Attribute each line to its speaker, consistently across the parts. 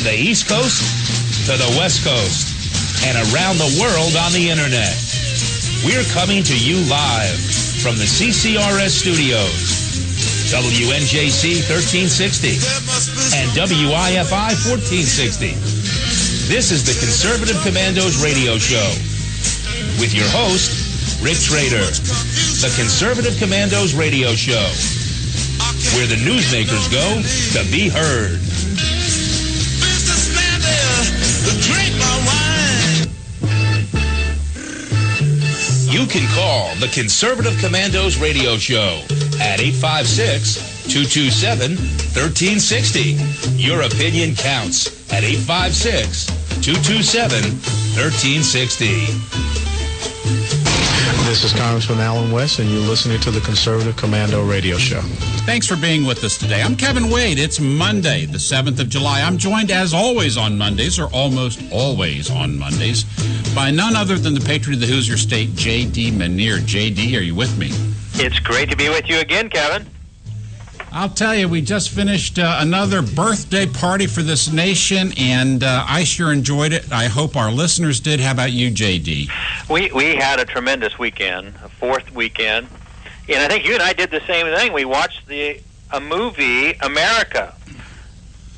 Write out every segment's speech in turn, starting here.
Speaker 1: the East Coast to the West Coast and around the world on the Internet. We're coming to you live from the CCRS studios, WNJC 1360 and WIFI 1460. This is the Conservative Commandos radio show with your host, Rick Trader. The Conservative Commandos radio show, where the newsmakers go to be heard. Businessman there, drink my wine. You can call the Conservative Commandos radio show at 856-227-1360. Your opinion counts at 856-227-1360.
Speaker 2: This is Congressman Alan West, and you're listening to the Conservative Commando Radio Show.
Speaker 3: Thanks for being with us today. I'm Kevin Wade. It's Monday, the 7th of July. I'm joined, as always on Mondays, or almost always on Mondays, by none other than the patriot of the Hoosier State, J.D. Manier. J.D., are you with me?
Speaker 4: It's great to be with you again, Kevin.
Speaker 3: I'll tell you, we just finished another birthday party for this nation, and I sure enjoyed it. I hope our listeners did. How about you, J.D.?
Speaker 4: We had a tremendous weekend, a fourth weekend, and I think you and I did the same thing. We watched a movie, America,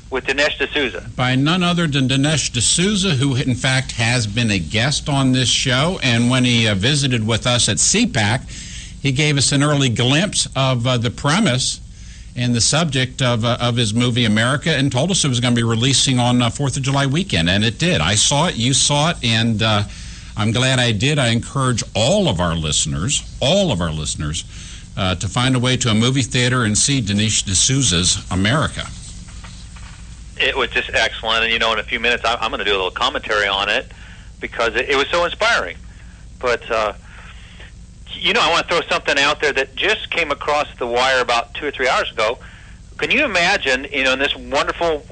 Speaker 4: with Dinesh D'Souza.
Speaker 3: By none other than Dinesh D'Souza, who in fact has been a guest on this show, and when he visited with us at CPAC, he gave us an early glimpse of the premise and the subject of his movie America, and told us it was going to be releasing on 4th of July weekend, and it did. I saw it, you saw it, and I'm glad I did. I encourage all of our listeners, to find a way to a movie theater and see Dinesh D'Souza's America.
Speaker 4: It was just excellent, and in a few minutes I'm going to do a little commentary on it because it was so inspiring. But I want to throw something out there that just came across the wire about 2 or 3 hours ago. Can you imagine, in this wonderful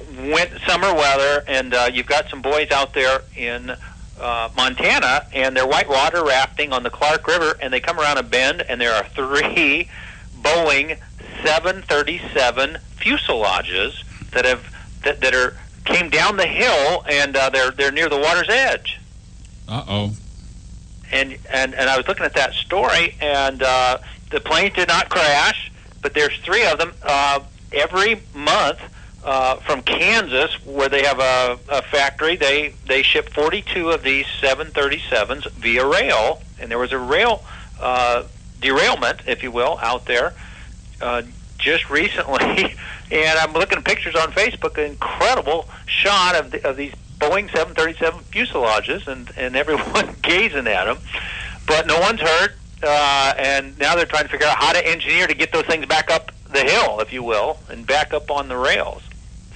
Speaker 4: summer weather, and you've got some boys out there in Montana, and they're whitewater rafting on the Clark River, and they come around a bend, and there are 3 Boeing 737 fuselages that came down the hill, and they're near the water's edge.
Speaker 3: Uh-oh.
Speaker 4: And I was looking at that story, and the planes did not crash, but there's 3 of them every month from Kansas, where they have a factory. They ship 42 of these 737s via rail, and there was a rail derailment, if you will, out there just recently. And I'm looking at pictures on Facebook, an incredible shot of these Boeing 737 fuselages, and everyone gazing at them, but no one's hurt, and now they're trying to figure out how to engineer to get those things back up the hill, if you will, and back up on the rails.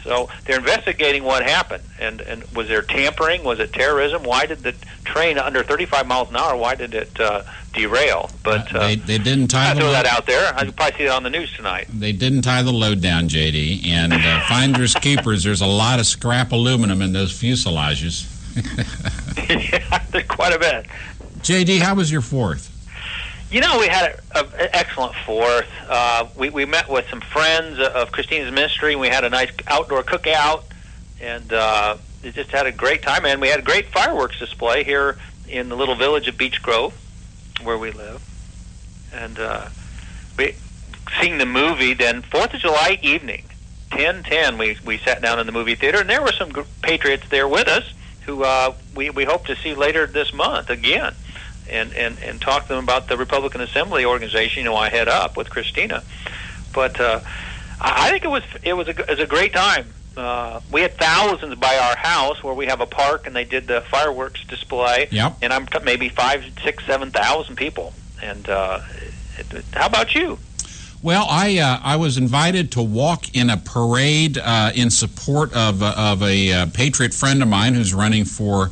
Speaker 4: So they're investigating what happened, and was there tampering? Was it terrorism? Why did the train under 35 miles an hour, why did it derail? But
Speaker 3: they didn't tie
Speaker 4: the load. Throw that out there. I'll probably see it on the news tonight.
Speaker 3: They didn't tie the load down, J.D., and finders keepers, there's a lot of scrap aluminum in those fuselages.
Speaker 4: Yeah, there's quite a bit.
Speaker 3: J.D., how was your 4th?
Speaker 4: We had an excellent 4th. We met with some friends of Christina's ministry, and we had a nice outdoor cookout, and it just had a great time. And we had a great fireworks display here in the little village of Beech Grove, where we live. And we seeing the movie. Then 4th of July evening, 10:10, we sat down in the movie theater, and there were some patriots there with us who we hope to see later this month again. And talk to them about the Republican Assembly organization, I head up with Christina. But I think it was a great time. We had thousands by our house where we have a park, and they did the fireworks display.
Speaker 3: Yep.
Speaker 4: And I'm maybe 5, 6, 7,000 people. And how about you?
Speaker 3: Well, I was invited to walk in a parade in support of a patriot friend of mine who's running for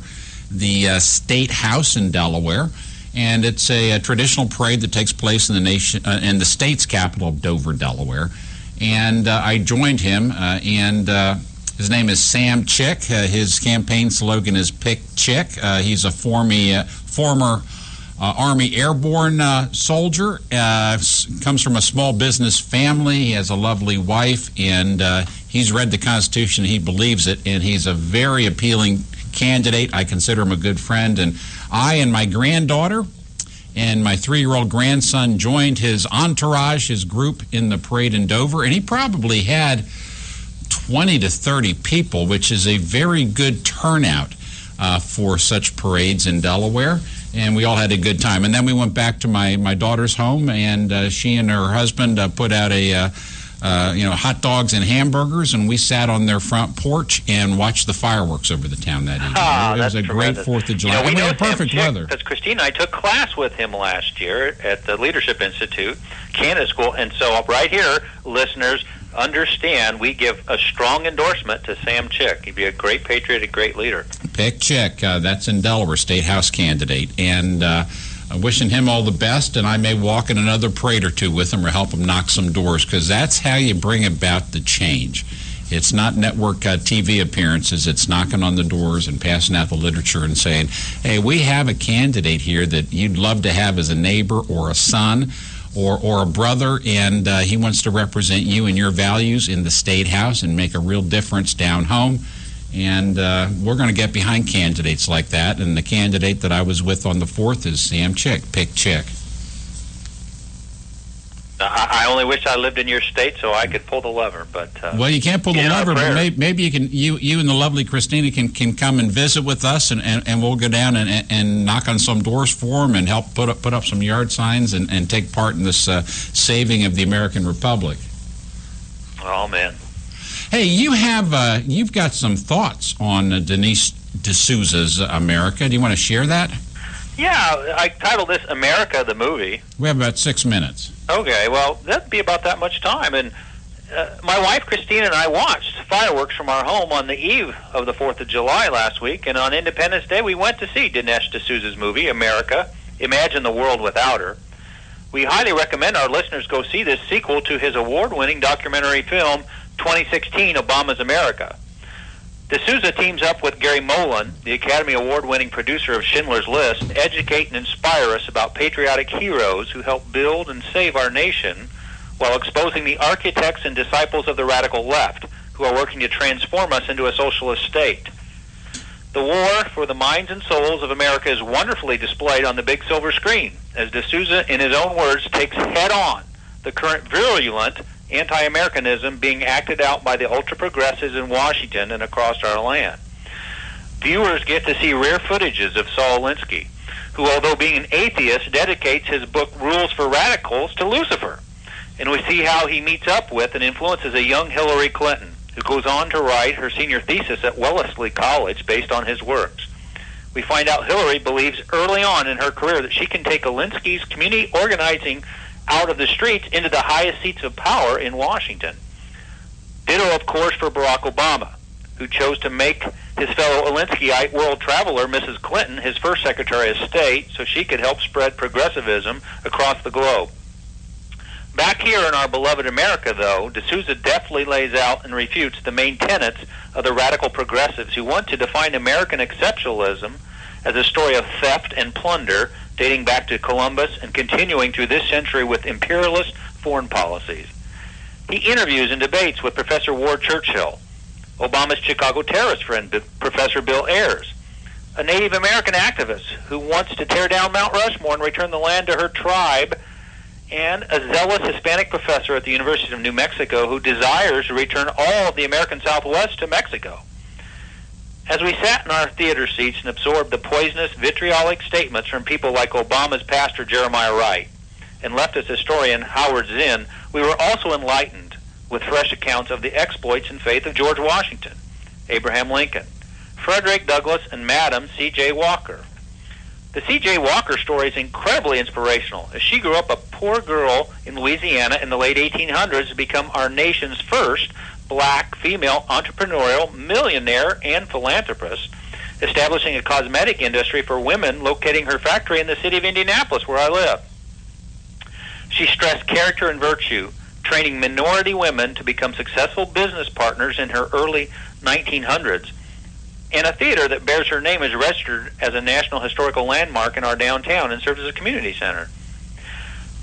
Speaker 3: the State House in Delaware, and it's a traditional parade that takes place in the state's capital of Dover, Delaware. And I joined him, and his name is Sam Chick. His campaign slogan is "Pick Chick." He's a former Army Airborne soldier, comes from a small business family. He has a lovely wife, and he's read the Constitution. He believes it, and he's a very appealing candidate. I consider him a good friend, and I and my granddaughter and my 3-year-old grandson joined his entourage, his group, in the parade in Dover, and he probably had 20 to 30 people, which is a very good turnout for such parades in Delaware, and we all had a good time. And then we went back to my daughter's home, and she and her husband put out a hot dogs and hamburgers, and we sat on their front porch and watched the fireworks over the town that evening. It was a great 4th of July.
Speaker 4: We
Speaker 3: had perfect weather.
Speaker 4: Because Christine and I took class with him last year at the Leadership Institute, Canada School, and so right here, listeners, understand we give a strong endorsement to Sam Chick. He'd be a great patriot, a great leader.
Speaker 3: Pick Chick, that's in Delaware, State House candidate, and wishing him all the best, and I may walk in another parade or two with him or help him knock some doors, because that's how you bring about the change. It's not network TV appearances. It's knocking on the doors and passing out the literature and saying, hey, we have a candidate here that you'd love to have as a neighbor or a son or a brother, and he wants to represent you and your values in the State House and make a real difference down home. And we're going to get behind candidates like that. And the candidate that I was with on the 4th is Sam Chick. Pick Chick.
Speaker 4: I only wish I lived in your state so I could pull the lever. But
Speaker 3: well, you can't pull the lever, but maybe you can. You and the lovely Christina can come and visit with us, and we'll go down and knock on some doors for them and help put up some yard signs and take part in this saving of the American Republic.
Speaker 4: Oh man.
Speaker 3: Hey, you've got some thoughts on Denise D'Souza's America. Do you want to share that?
Speaker 4: Yeah, I titled this America, the movie.
Speaker 3: We have about 6 minutes.
Speaker 4: Okay, well, that'd be about that much time. And my wife, Christine, and I watched fireworks from our home on the eve of the 4th of July last week. And on Independence Day, we went to see Dinesh D'Souza's movie, America, Imagine the World Without Her. We highly recommend our listeners go see this sequel to his award-winning documentary film, 2016, Obama's America. D'Souza teams up with Gary Molan, the Academy Award-winning producer of Schindler's List, to educate and inspire us about patriotic heroes who helped build and save our nation while exposing the architects and disciples of the radical left who are working to transform us into a socialist state. The war for the minds and souls of America is wonderfully displayed on the big silver screen, as D'Souza, in his own words, takes head-on the current virulent anti-Americanism being acted out by the ultra-progressives in Washington and across our land. Viewers get to see rare footages of Saul Alinsky, who, although being an atheist, dedicates his book Rules for Radicals to Lucifer. And we see how he meets up with and influences a young Hillary Clinton, who goes on to write her senior thesis at Wellesley College based on his works. We find out Hillary believes early on in her career that she can take Alinsky's community organizing out of the streets into the highest seats of power in Washington. Ditto, of course, for Barack Obama, who chose to make his fellow Alinskyite world traveler, Mrs. Clinton, his first Secretary of State, so she could help spread progressivism across the globe. Back here in our beloved America, though, D'Souza deftly lays out and refutes the main tenets of the radical progressives who want to define American exceptionalism as a story of theft and plunder dating back to Columbus and continuing through this century with imperialist foreign policies. He interviews and debates with Professor Ward Churchill, Obama's Chicago terrorist friend, Professor Bill Ayers, a Native American activist who wants to tear down Mount Rushmore and return the land to her tribe, and a zealous Hispanic professor at the University of New Mexico who desires to return all of the American Southwest to Mexico. As we sat in our theater seats and absorbed the poisonous, vitriolic statements from people like Obama's pastor Jeremiah Wright and leftist historian Howard Zinn, we were also enlightened with fresh accounts of the exploits and faith of George Washington, Abraham Lincoln, Frederick Douglass, and Madam C.J. Walker. The C.J. Walker story is incredibly inspirational, as she grew up a poor girl in Louisiana in the late 1800s to become our nation's first black female entrepreneurial millionaire and philanthropist, establishing a cosmetic industry for women, locating her factory in the city of Indianapolis, where I live. She stressed character and virtue, training minority women to become successful business partners in her early 1900s. And a theater that bears her name is registered as a National Historical Landmark in our downtown and serves as a community center.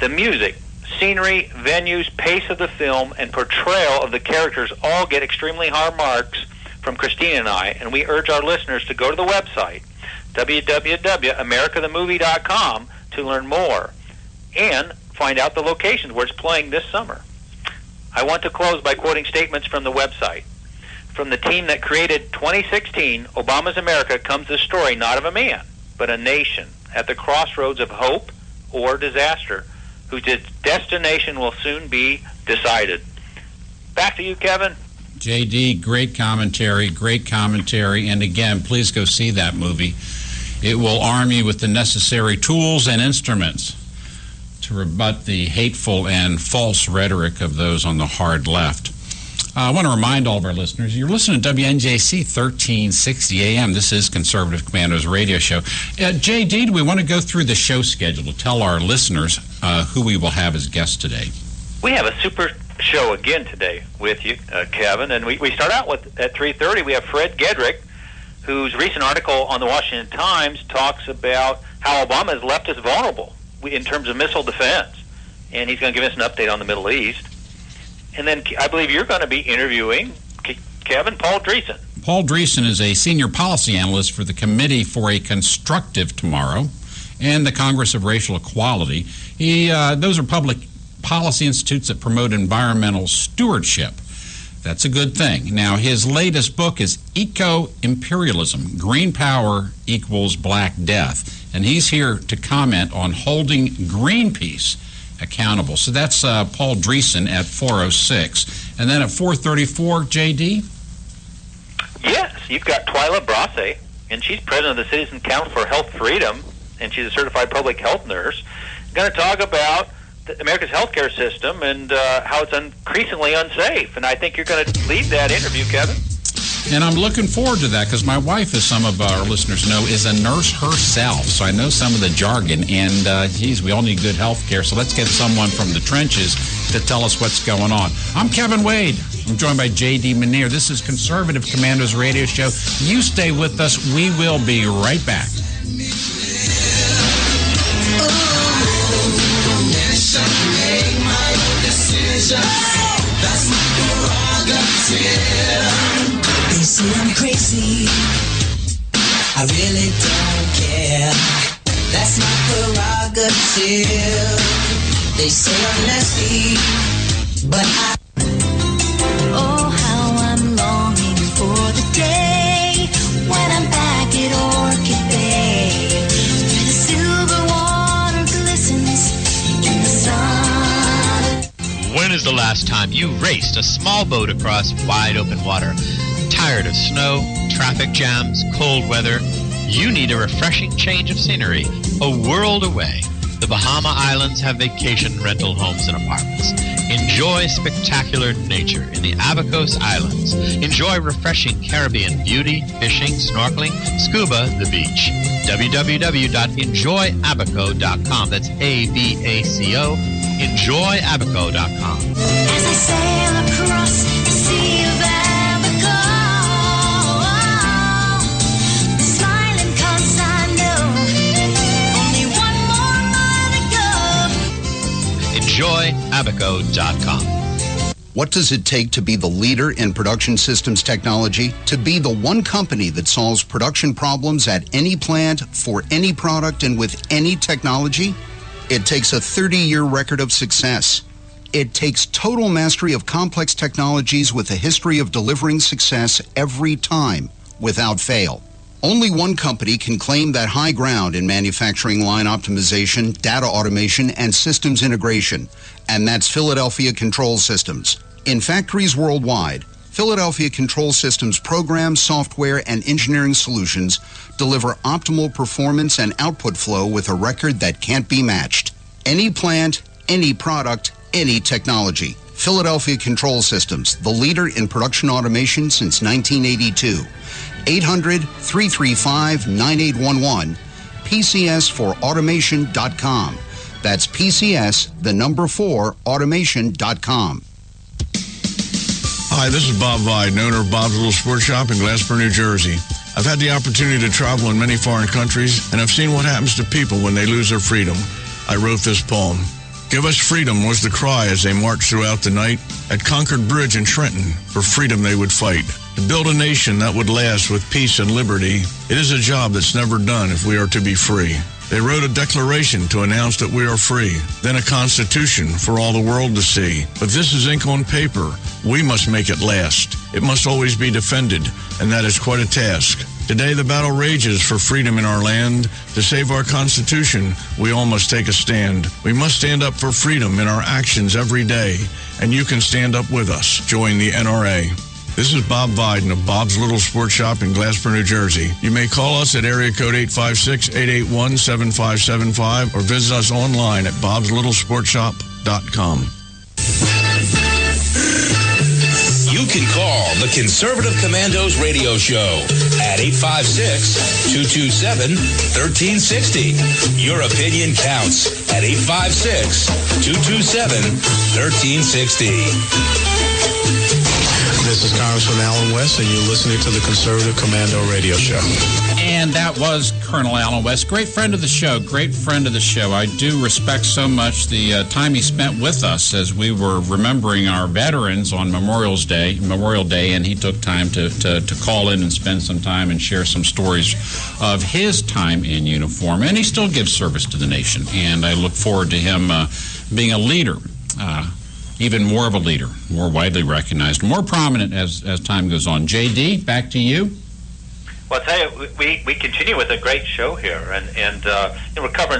Speaker 4: The music, scenery, venues, pace of the film, and portrayal of the characters all get extremely high marks from Christina and I, and we urge our listeners to go to the website, www.americathemovie.com, to learn more and find out the locations where it's playing this summer. I want to close by quoting statements from the website. From the team that created 2016, Obama's America, comes the story not of a man, but a nation at the crossroads of hope or disaster, whose destination will soon be decided. Back to you, Kevin.
Speaker 3: JD, great commentary, and again, please go see that movie. It will arm you with the necessary tools and instruments to rebut the hateful and false rhetoric of those on the hard left. I want to remind all of our listeners, you're listening to WNJC 1360 AM. This is Conservative Commandos Radio Show. JD, do we want to go through the show schedule to tell our listeners who we will have as guests today?
Speaker 4: We have a super show again today with you, Kevin, and we start out with, at 3:30, we have Fred Gedrick, whose recent article on the Washington Times talks about how Obama has left us vulnerable in terms of missile defense, and he's going to give us an update on the Middle East. And then I believe you're going to be interviewing, Kevin, Paul Dreesen.
Speaker 3: Paul Dreesen is a senior policy analyst for the Committee for a Constructive Tomorrow and the Congress of Racial Equality. Those are public policy institutes that promote environmental stewardship. That's a good thing. Now, his latest book is Eco-Imperialism, Green Power Equals Black Death. And he's here to comment on holding Greenpeace accountable. So that's Paul Dreesen at 4:06. And then at 4:34, JD?
Speaker 4: Yes, you've got Twyla Brasse, and she's president of the Citizen Council for Health Freedom, and she's a certified public health nurse. Going to talk about America's healthcare system and how it's increasingly unsafe. And I think you're going to lead that interview, Kevin.
Speaker 3: And I'm looking forward to that because my wife, as some of our listeners know, is a nurse herself. So I know some of the jargon. And, we all need good health care. So let's get someone from the trenches to tell us what's going on. I'm Kevin Wade. I'm joined by J.D. Manier. This is Conservative Commandos Radio Show. You stay with us. We will be right back.
Speaker 5: They say I'm crazy, I really don't care. That's my prerogative. They say I'm nasty, but oh, how I'm longing for the day when I'm back at Orchid Bay, where the silver water glistens in the sun.
Speaker 6: When is the last time you raced a small boat across wide open water? Tired of snow, traffic jams, cold weather? You need a refreshing change of scenery, a world away. The Bahama Islands have vacation rental homes and apartments. Enjoy spectacular nature in the Abacos Islands. Enjoy refreshing Caribbean beauty, fishing, snorkeling, scuba, the beach. www.enjoyabaco.com. That's ABACO. EnjoyAbaco.com.
Speaker 5: As I sail across the sea of Abaco, smiling 'cause I know only one more mile to go.
Speaker 6: EnjoyAbaco.com.
Speaker 7: What does it take to be the leader in production systems technology? To be the one company that solves production problems at any plant, for any product, and with any technology? It takes a 30-year record of success. It takes total mastery of complex technologies with a history of delivering success every time, without fail. Only one company can claim that high ground in manufacturing line optimization, data automation, and systems integration, and that's Philadelphia Control Systems. In factories worldwide, Philadelphia Control Systems programs, software, and engineering solutions deliver optimal performance and output flow with a record that can't be matched. Any plant, any product, any technology. Philadelphia Control Systems, the leader in production automation since 1982. 800-335-9811, PCS4automation.com. That's PCS, the number 4, automation.com.
Speaker 8: Hi, this is Bob Vide, owner of Bob's Little Sports Shop in Glassboro, New Jersey. I've had the opportunity to travel in many foreign countries, and I've seen what happens to people when they lose their freedom. I wrote this poem. Give us freedom was the cry as they marched throughout the night. At Concord Bridge in Trenton, for freedom they would fight. To build a nation that would last with peace and liberty, it is a job that's never done if we are to be free. They wrote a declaration to announce that we are free, then a constitution for all the world to see. But this is ink on paper. We must make it last. It must always be defended, and that is quite a task. Today the battle rages for freedom in our land. To save our Constitution, we all must take a stand. We must stand up for freedom in our actions every day, and you can stand up with us. Join the NRA. This is Bob Biden of Bob's Little Sports Shop in Glasper, New Jersey. You may call us at area code 856-881-7575 or visit us online at bobslittle.sportshop.com.
Speaker 1: You can call the Conservative Commandos radio show at 856-227-1360. Your opinion counts at 856-227-1360.
Speaker 2: This is Congressman Alan West, and you're listening to the Conservative Commando Radio Show.
Speaker 3: And that was Colonel Alan West, great friend of the show, great friend of the show. I do respect so much the time he spent with us as we were remembering our veterans on Memorial Day, and he took time to call in and spend some time and share some stories of his time in uniform. And he still gives service to the nation, and I look forward to him being a leader. Even more of a leader, more widely recognized, more prominent as time goes on. J.D., back to you.
Speaker 4: Well, I'll tell you, we continue with a great show here, and we're covering